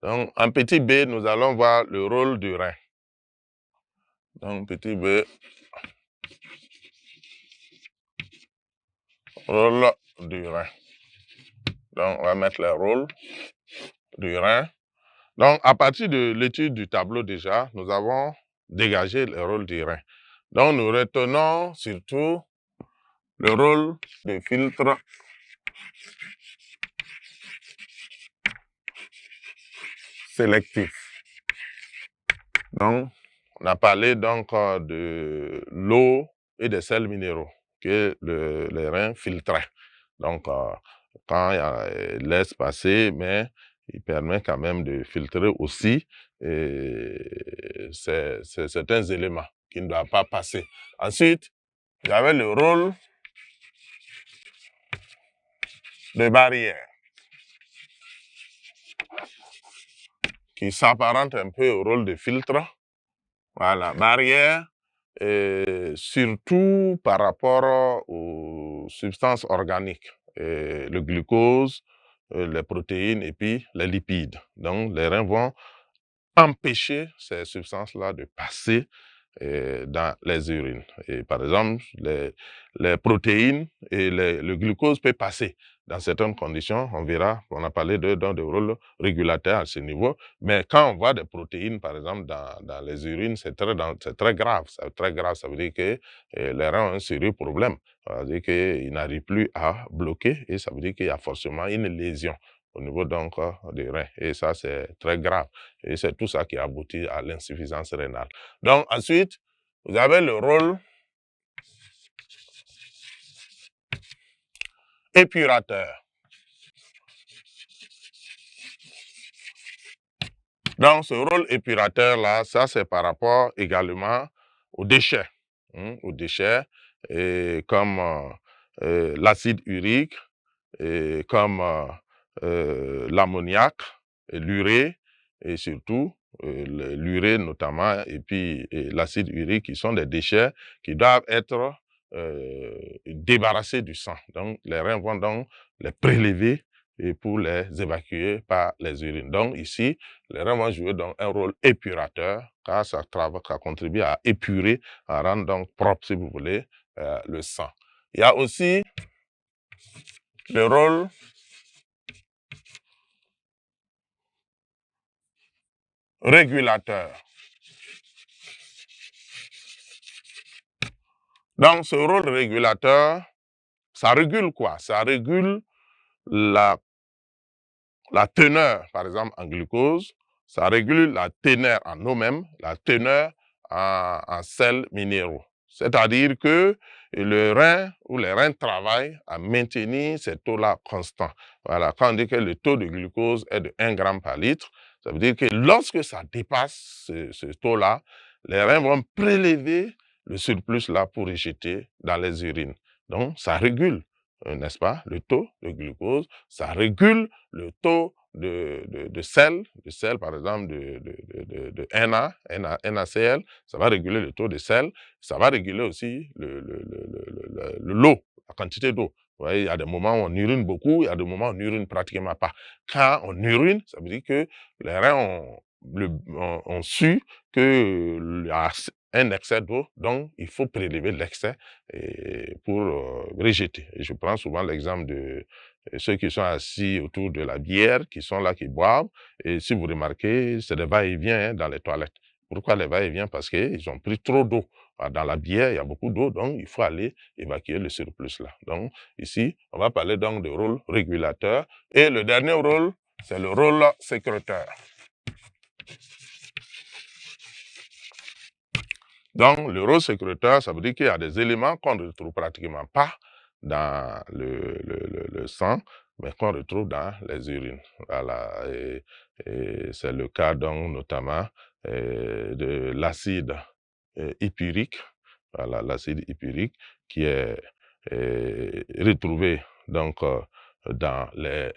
Donc, en petit b, nous allons voir le rôle du rein. Donc, petit b, rôle du rein. Donc, on va mettre le rôle du rein. Donc, à partir de l'étude du tableau déjà, nous avons dégagé le rôle du rein. Donc, nous retenons surtout le rôle de filtre sélectif. Donc, on a parlé donc de l'eau et des sels minéraux que les reins filtraient. Donc, quand il laisse passer, mais il permet quand même de filtrer aussi certains éléments qui ne doivent pas passer. Ensuite, il y avait le rôle de barrière qui s'apparente un peu au rôle de filtre. Voilà, barrière, surtout par rapport aux substances organiques, le glucose, les protéines et puis les lipides. Donc, les reins vont empêcher ces substances-là de passer dans les urines. Et par exemple, les protéines et le glucose peut passer. Dans certaines conditions, on verra, on a parlé de rôle régulateur à ce niveau, mais quand on voit des protéines, par exemple, dans les urines, c'est très grave. C'est très grave, ça veut dire que les reins ont un sérieux problème. Ça veut dire qu'ils n'arrivent plus à bloquer et ça veut dire qu'il y a forcément une lésion au niveau donc des reins. Et ça, c'est très grave. Et c'est tout ça qui aboutit à l'insuffisance rénale. Donc, ensuite, vous avez le rôle épurateur. Donc, ce rôle épurateur-là, ça, c'est par rapport également aux déchets. Aux déchets comme l'acide urique, comme l'ammoniac, l'urée, et surtout l'urée notamment, et puis l'acide urique, qui sont des déchets qui doivent être débarrassés du sang. Donc, les reins vont donc les prélever et pour les évacuer par les urines. Donc, ici, les reins vont jouer donc un rôle épurateur, car ça contribue à épurer, à rendre donc propre, si vous voulez, le sang. Il y a aussi le rôle régulateur. Donc, ce rôle régulateur, ça régule quoi? Ça régule la teneur, par exemple, en glucose, ça régule la teneur en eau même, la teneur en sels minéraux. C'est-à-dire que le rein ou les reins travaillent à maintenir cet taux-là constant. Voilà, quand on dit que le taux de glucose est de 1 gramme par litre, ça veut dire que lorsque ça dépasse ce taux-là, les reins vont prélever le surplus-là pour rejeter dans les urines. Donc, ça régule, n'est-ce pas, le taux de glucose, ça régule le taux de sel, par exemple, de NaCl, ça va réguler le taux de sel, ça va réguler aussi l'eau, la quantité d'eau. Vous voyez, il y a des moments où on urine beaucoup, il y a des moments où on urine pratiquement pas. Quand on urine, ça veut dire que les reins ont su qu'il y a un excès d'eau, donc il faut prélever l'excès pour rejeter. Et je prends souvent l'exemple de ceux qui sont assis autour de la bière, qui sont là, qui boivent, et si vous remarquez, c'est des va-et-vient dans les toilettes. Pourquoi les va-et-vient? Parce qu'ils ont pris trop d'eau. Dans la bière, il y a beaucoup d'eau, donc il faut aller évacuer le surplus là. Donc ici, on va parler donc de rôle régulateur. Et le dernier rôle, c'est le rôle sécréteur. Donc, le rôle sécréteur, ça veut dire qu'il y a des éléments qu'on ne retrouve pratiquement pas dans le sang, mais qu'on retrouve dans les urines. Voilà. Et c'est le cas, donc, notamment de l'acide épurique. Voilà, l'acide épurique qui est retrouvé, donc, dans les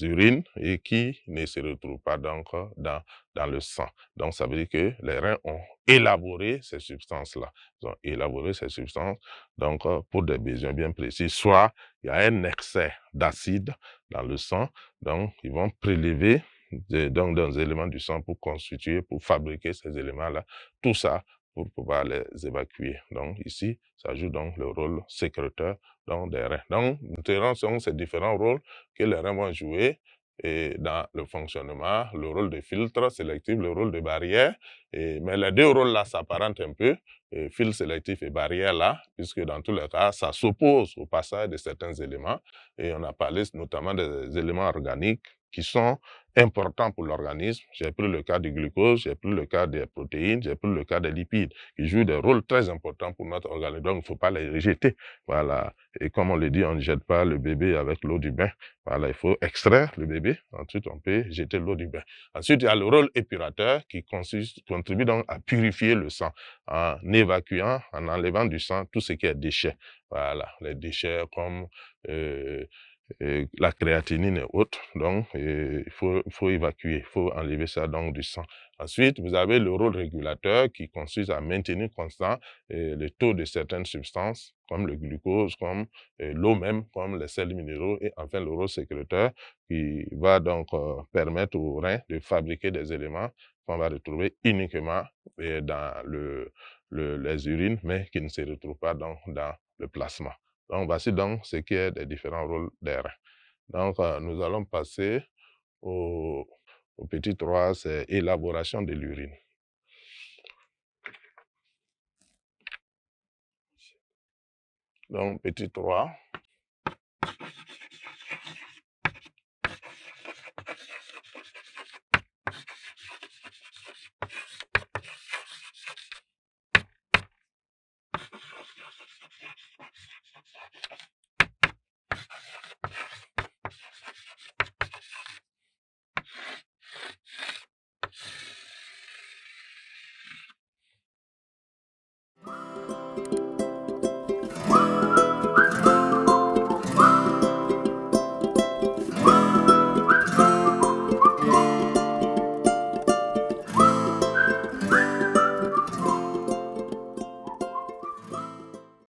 urines et qui ne se retrouve pas donc dans le sang. Donc, ça veut dire que les reins ont élaboré ces substances-là. Ils ont élaboré ces substances donc pour des besoins bien précis. Soit il y a un excès d'acide dans le sang, donc ils vont prélever donc des éléments du sang pour constituer, pour fabriquer ces éléments-là. Tout ça pour pouvoir les évacuer. Donc ici, ça joue donc le rôle sécréteur donc, des reins. Donc nous verrons ces différents rôles que les reins vont jouer et dans le fonctionnement, le rôle de filtre sélectif, le rôle de barrière. Mais les deux rôles-là s'apparentent un peu, filtre sélectif et barrière-là, puisque dans tous les cas, ça s'oppose au passage de certains éléments. Et on a parlé notamment des éléments organiques qui sont importants pour l'organisme. J'ai pris le cas du glucose, j'ai pris le cas des protéines, j'ai pris le cas des lipides, qui jouent des rôles très importants pour notre organisme. Donc, il ne faut pas les rejeter. Voilà. Et comme on le dit, on ne jette pas le bébé avec l'eau du bain. Voilà, il faut extraire le bébé. Ensuite, on peut jeter l'eau du bain. Ensuite, il y a le rôle épurateur qui contribue donc à purifier le sang en évacuant, en enlevant du sang tout ce qui est déchets. Voilà, les déchets comme la créatinine et autres. Donc, il faut évacuer, il faut enlever ça donc du sang. Ensuite, vous avez le rôle régulateur qui consiste à maintenir constant le taux de certaines substances, comme le glucose, comme l'eau même, comme les sels minéraux, et enfin le rôle sécréteur qui va donc permettre aux reins de fabriquer des éléments qu'on va retrouver uniquement dans les urines, mais qui ne se retrouvent pas donc dans le plasma. Donc, voici donc ce qui est des différents rôles des reins. Donc, nous allons passer au petit 3, c'est élaboration de l'urine. Donc, petit 3.